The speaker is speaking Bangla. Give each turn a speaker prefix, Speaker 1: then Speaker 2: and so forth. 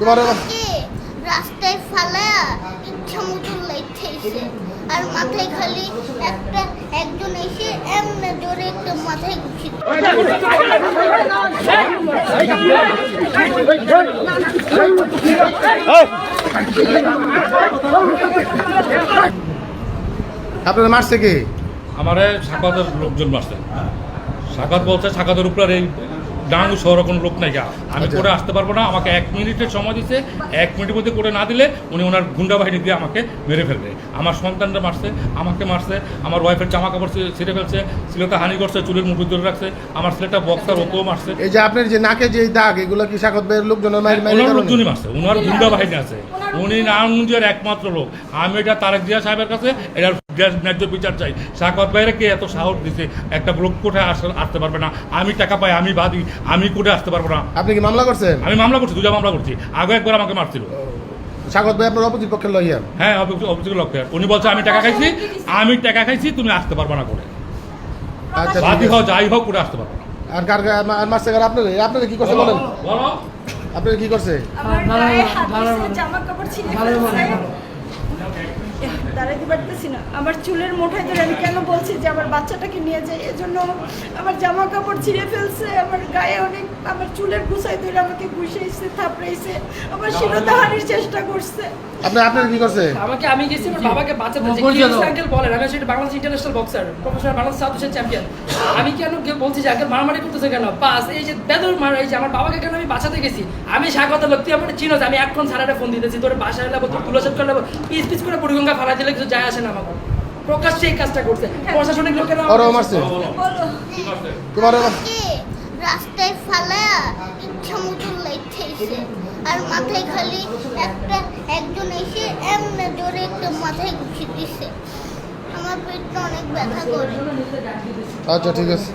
Speaker 1: তোমার
Speaker 2: রাস্তায় ফালায়া ইচ্ছা মতো লাইতেছে আর মাথায় খালি একজন এসে এমন জোরে একটা মাথায় ঘুষি
Speaker 1: আপনাদের মারছে কি?
Speaker 3: আমারে সাকাতের লোকজন মারছে। সাকাত বলছে সাকাতের উপরে এই ডাঙ্গু শহর কোনো লোক নাই গা, আমি করে আসতে পারবো না, আমাকে 1 মিনিটের সময় দিচ্ছে, 1 মিনিটের মধ্যে করে না দিলে উনি ওনার গুন্ডা বাহিনী দিয়ে আমাকে মেরে ফেলবে। আমার সন্তানরা মারছে, আমাকে মারছে, আমার ওয়াইফের জামা কাপড় ছিঁড়ে ফেলছে, ছেলেটা হানি করছে, চুলের মুঠি ধরে রাখছে, আমার ছেলেটা বক্সার ওকেও মারছে।
Speaker 1: এই যে আপনার যে নাকে যে দাগ, এগুলো কি সাকত ভাইয়ের লোকজন
Speaker 3: ওনার লোকজনই মারছে, ওনার গুন্ডা বাহিনী আছে, উনি নারায়ণগঞ্জের একমাত্র লোক। আমি এটা তারেক জিয়া সাহেবের কাছে এটার ন্যায্য বিচার চাই। সাকত ভাইয়ের কে এত সাহস দিছে একটা লোক কোর্টে আসতে পারবে না? আমি টাকা পাই, আমি বাদী, আমি কোর্টে আসতে পারবো না।
Speaker 1: আপনি কি মামলা করছেন?
Speaker 3: আমি মামলা করছি, 2টা মামলা করছি। আগে একবার আমাকে মারছিল।
Speaker 1: সাকত ভাই আপনার অপোজিট পক্ষের লয়ার?
Speaker 3: হ্যাঁ, অফিসের লক্ষ্যে উনি বলছে আমি টাকা খাইছি, তুমি আসতে পারবো না করে।
Speaker 1: আচ্ছা,
Speaker 3: বাদী হোক যাই হোক করে আসতে পারবো না।
Speaker 1: আর কার আর মারছে কার? আপনাদের কি করছে বলেন?
Speaker 3: বলো
Speaker 1: আপনাদের কি করছে?
Speaker 4: আমার গায়ে হাত দিছে, জামা কাপড় ছিঁড়ে ফেলছে। দাঁড়াইতে পারতেছি না, আমার চুলের মোটাই ধরে আমি কেন বলছি যে আমার বাচ্চাটাকে নিয়ে যাই, এজন্য আমার জামা কাপড় ছিঁড়ে ফেলছে, আমার গায়ে অনেক, আমার চুলের গুছাই ধরে আমাকে ঘুষাইছে, থাপড়াইছে, আমার শিরোধাহানির চেষ্টা করছে।
Speaker 1: আপনার কি করছে?
Speaker 5: আমি গেছি আমার বাবাকে বাঁচাতে, যে কি আঙ্কেল বলেন, আমি সেটা Bangladesh international boxer, professional Bangladesh south Asian champion. আমি কেন বলছি যে আঙ্কেল মারামারি করতেছে কেন? বাস এই যে বেদর মার, এই যে আমার বাবাকে কেন আমি বাঁচাতে গেছি, আমি স্বাগত লোক, তুই আমার চিনোস, আমি এখন সারাটা ফোন দিতেছি, তোর বাসায় এলাবো, তোর তুলাসাত করে নেবো, পিস করে বুড়িগঙ্গা ফালা দিলে কিছু যায় আসে না আমাকে। প্রকাশ্যে এই কাজটা করছে প্রশাসনিক লোকেরা।
Speaker 1: মারছে
Speaker 2: তোমার রাস্তায় ফালায়া ইচ্ছা মতো লাইতেছে আর মাথায় খালি একজন এসে এমন জোরে একটা মাথায় ঘুষি দিছে। আমার পেটটা অনেক ব্যথা করে।
Speaker 1: আচ্ছা ঠিক আছে।